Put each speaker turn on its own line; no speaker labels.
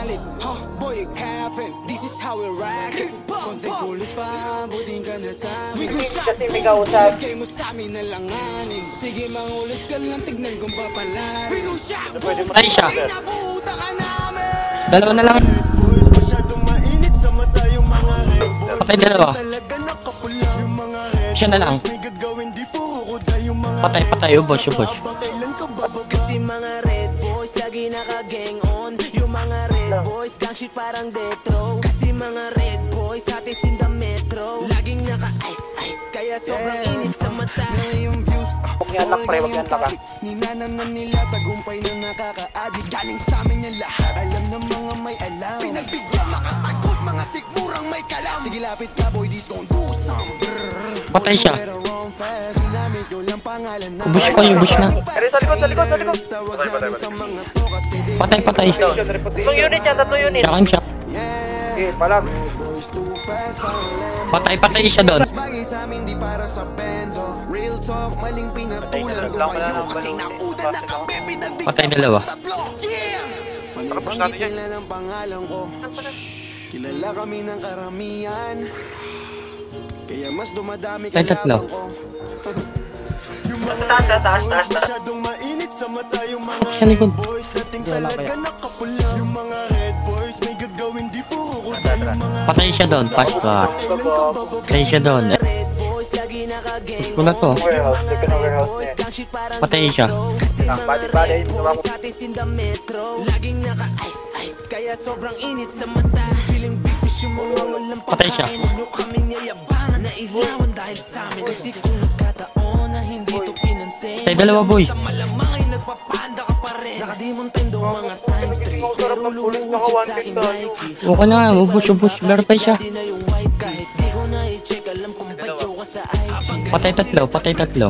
galit, boy, it happen. This is how we rock it. Konti kulit pa, buting ka na sa amin.
Kasi may kausap.
Lagay mo sa amin na langanin. Sige, mangulit ka lang, tignan kung papalarin.
Patay siya. Dalawa na lang. Patay dalawa. Siya na lang. Patay, ubos.
Kasi mga red boys lagi naka-gang on. Yung mga red boys gang shit parang detro. Kasi mga red boys atis in the metro. Laging naka-ice, kaya sobrang init sa mata. Yung views,
Huwag niya anak pre, huwag niya anak ka.
ninanamnan nila tagumpay na nakaka-addict. Galing sa amin yung lahat, alam ng mga may alam. Pinagbigyan makatagos, mga sigmurang may kalam. Sige lapit ka boy, this gon' do some.
Patay siya. Ubos pa, ubos na.
Pero sa likod.
Patay.
Tatlong unit yan, tatlong unit.
Siya.
Okay, palag.
Patay siya doon. Patay dalawa.
Panggitin lang ang pangalan ko. Kilala kami ng karamihan. Kaya mas dumadami
Ay, tatlo.
kalaban ko.
Taas.
Sa likod. Patay siya doon, pastor. Patay siya doon. Gusto na to.
Warehouse, ito na warehouse niya.
Patay siya.
Body.
Laging naka-ice, kaya sobrang init sa mata. Feeling big fish yung mga walang
Patay siya.
Huwag kaming yayabangan na ilawan dahil sa amin. Kasi kung nagkataon na hindi to pinansin,
Patay dalawa, boy.
sa malamang ay nagpapanda ka pa rin. Nakadimontindo mga times 3. Pero luluhod sa aking Nike.
Okay na nga, ubos. Meron pa siya.
Di na yung white kahit di ko na i-check. Alam kong badyo ka sa IG.
Patay tatlo.